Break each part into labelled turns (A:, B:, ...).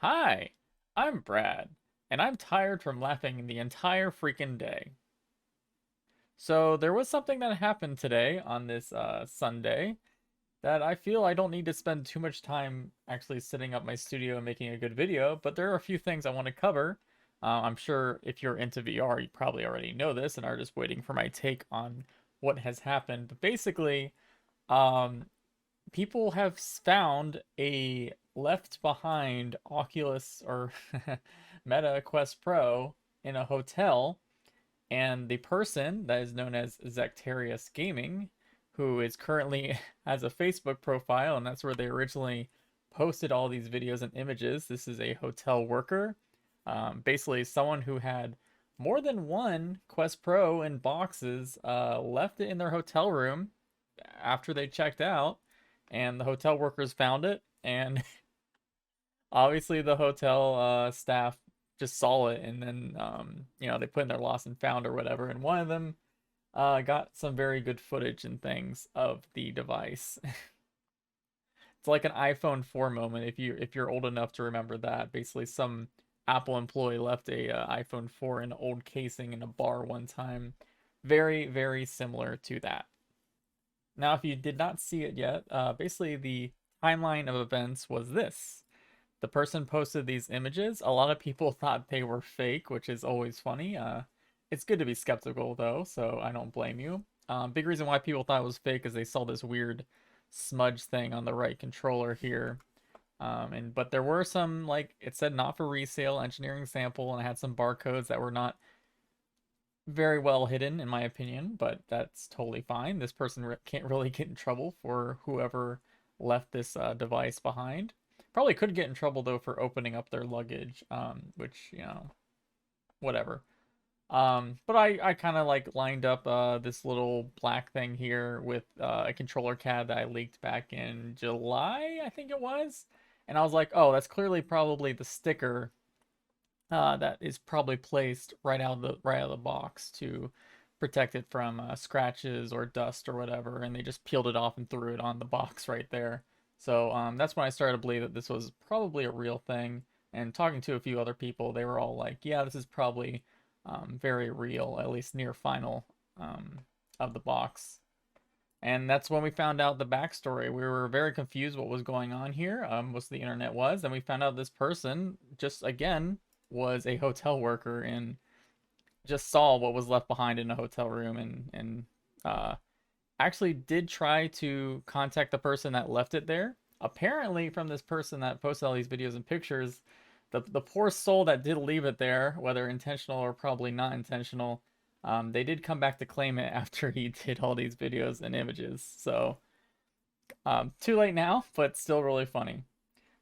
A: Hi, I'm Brad, and I'm tired from laughing the entire freaking day. So, there was something that happened today on this Sunday that I feel I don't need to spend too much time actually setting up my studio and making a good video, but there are a few things I want to cover. I'm sure if you're into VR, you probably already know this and are just waiting for my take on what has happened. But basically, um, people have found a left behind Oculus or Meta Quest Pro in a hotel, and the person that is known as Zactarius Gaming, who is currently has a Facebook profile, and that's where they originally posted all these videos and images. This is a hotel worker, basically someone who had more than one Quest Pro in boxes, left it in their hotel room after they checked out, and the hotel workers found it, and obviously the hotel staff just saw it, and then they put in their lost and found or whatever, and one of them got some very good footage and things of the device. It's like an iPhone 4 moment if you're old enough to remember that. Basically, some Apple employee left a iPhone 4 in an old casing in a bar one time. Very, very similar to that. Now, if you did not see it yet, basically the timeline of events was this. The person posted these images. A lot of people thought they were fake, which is always funny. It's good to be skeptical though, so I don't blame you. Big reason why people thought it was fake is they saw this weird smudge thing on the right controller here. But there were some, like it said, not for resale, engineering sample, and it had some barcodes that were not very well hidden in my opinion, but that's totally fine. This person can't really get in trouble for whoever left this device behind. Probably could get in trouble though for opening up their luggage, which, whatever. But I kind of like lined up this little black thing here with a controller CAD that I leaked back in July, I think it was. And I was like, oh, that's clearly probably the sticker that is probably placed right out of the box to protect it from scratches or dust or whatever, and they just peeled it off and threw it on the box right there. So that's when I started to believe that this was probably a real thing. And talking to a few other people, they were all like, "Yeah, this is probably very real, at least near final um, of the box." And that's when we found out the backstory. We were very confused what was going on here. Most of the internet was. And we found out this person just again was a hotel worker and just saw what was left behind in a hotel room, and actually did try to contact the person that left it there. Apparently, from this person that posted all these videos and pictures, the poor soul that did leave it there, whether intentional or probably not intentional, they did come back to claim it after he did all these videos and images. So too late now, but still really funny.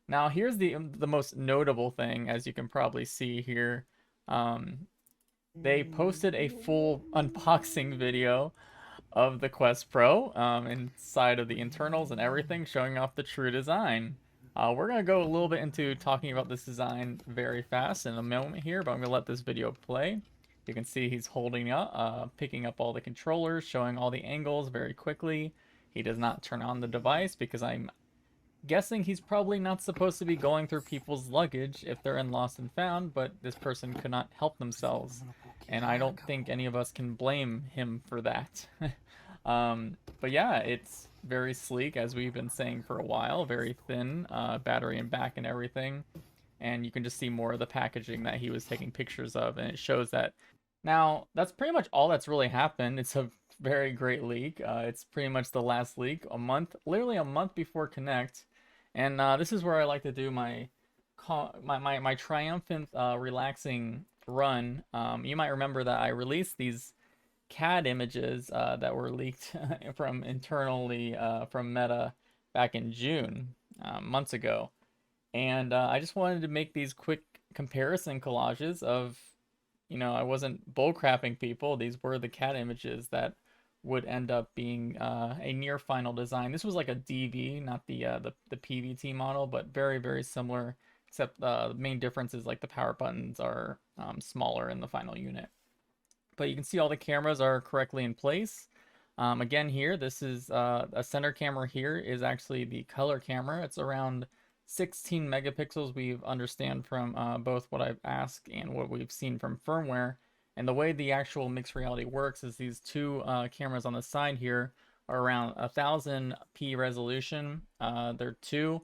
A: Now here's the most notable thing, as you can probably see here. Um, they posted a full unboxing video of the Quest Pro, inside of the internals and everything, showing off the true design. We're going to go a little bit into talking about this design very fast in a moment here, but I'm going to let this video play. You can see he's holding up, picking up all the controllers, showing all the angles very quickly. He does not turn on the device because I'm guessing he's probably not supposed to be going through people's luggage if they're in lost and found, but this person could not help themselves, and I don't think any of us can blame him for that. But yeah, it's very sleek, as we've been saying for a while, very thin, battery and back and everything, and you can just see more of the packaging that he was taking pictures of, and it shows that. Now, that's pretty much all that's really happened. It's a very great leak. It's pretty much the last leak, literally a month before Connect. And this is where I like to do my triumphant, relaxing run. You might remember that I released these CAD images that were leaked from internally from Meta back in June, months ago. And I just wanted to make these quick comparison collages of, I wasn't bullcrapping people. These were the CAD images that would end up being a near final design. This was like a DV, not the PVT model, but very, very similar, except the main difference is like the power buttons are smaller in the final unit. But you can see all the cameras are correctly in place. Again here, this is a center camera here is actually the color camera. It's around 16 megapixels we've understand from both what I've asked and what we've seen from firmware. And the way the actual mixed reality works is these two cameras on the side here are around 1000p resolution. They're two.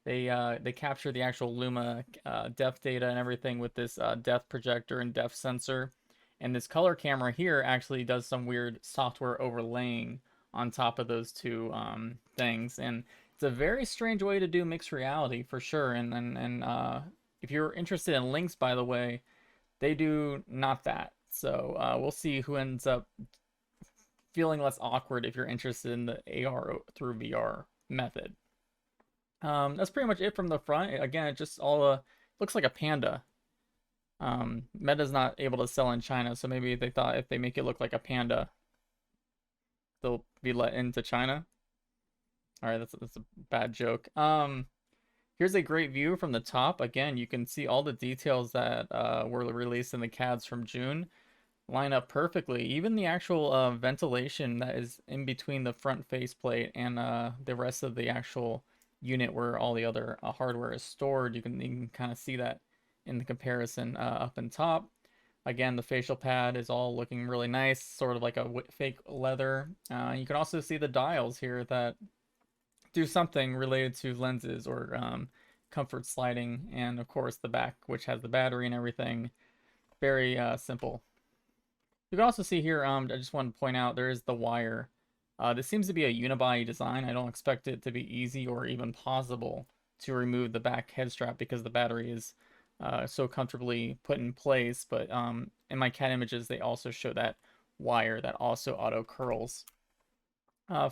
A: They capture the actual Luma depth data and everything with this depth projector and depth sensor. And this color camera here actually does some weird software overlaying on top of those two things. And it's a very strange way to do mixed reality for sure. And if you're interested in links, by the way, they do not that. So we'll see who ends up feeling less awkward if you're interested in the AR through VR method. That's pretty much it from the front. Again, it just all looks like a panda. Meta's not able to sell in China, so maybe they thought if they make it look like a panda, they'll be let into China. All right, that's a bad joke. Here's a great view from the top. Again, you can see all the details that were released in the CADs from June line up perfectly. Even the actual ventilation that is in between the front faceplate and the rest of the actual unit where all the other hardware is stored, you can kind of see that in the comparison up and top. Again, the facial pad is all looking really nice, sort of like a fake leather. You can also see the dials here that do something related to lenses or comfort sliding, and of course the back, which has the battery and everything. Very simple. You can also see here, I just want to point out, there is the wire. This seems to be a unibody design. I don't expect it to be easy or even possible to remove the back head strap because the battery is so comfortably put in place. But in my CAD images, they also show that wire that also auto curls.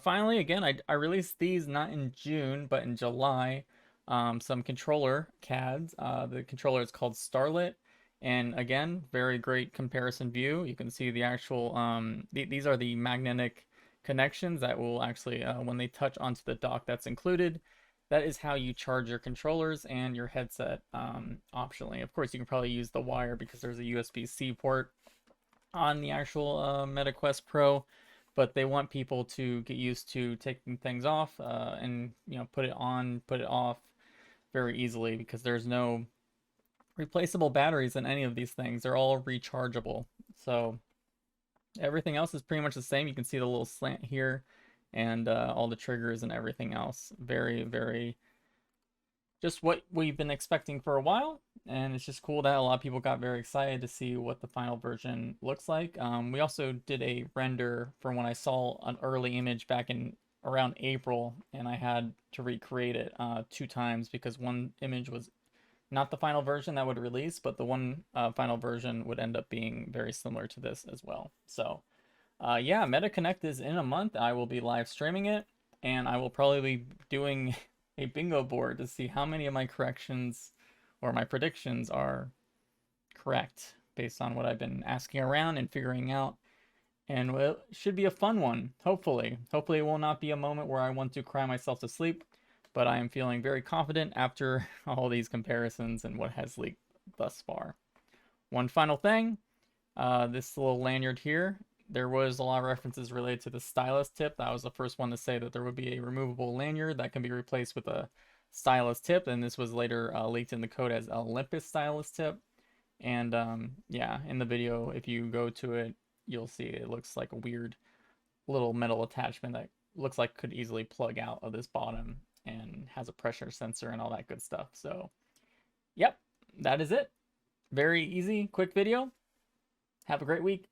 A: Finally, again, I released these not in June, but in July. Some controller CADs. The controller is called Starlit. And again, very great comparison view. You can see the actual, these are the magnetic connections that will actually, when they touch onto the dock that's included, that is how you charge your controllers and your headset optionally. Of course, you can probably use the wire because there's a USB-C port on the actual Meta Quest Pro, but they want people to get used to taking things off and put it on, put it off very easily because there's no replaceable batteries in any of these things. They're all rechargeable. So everything else is pretty much the same. You can see the little slant here and all the triggers and everything else. Very, very just what we've been expecting for a while. And it's just cool that a lot of people got very excited to see what the final version looks like. We also did a render from when I saw an early image back in around April, and I had to recreate it 2 times because one image was not the final version that would release, but the one final version would end up being very similar to this as well. So yeah, MetaConnect is in a month. I will be live streaming it, and I will probably be doing a bingo board to see how many of my corrections or my predictions are correct based on what I've been asking around and figuring out. And well, it should be a fun one, hopefully. Hopefully it will not be a moment where I want to cry myself to sleep, but I am feeling very confident after all these comparisons and what has leaked thus far. One final thing, this little lanyard here, there was a lot of references related to the stylus tip. That was the first one to say that there would be a removable lanyard that can be replaced with a stylus tip, and this was later leaked in the code as Olympus stylus tip. And yeah, in the video, if you go to it, you'll see it looks like a weird little metal attachment that looks like could easily plug out of this bottom and has a pressure sensor and all that good stuff. So yep, that is it. Very easy, quick video. Have a great week.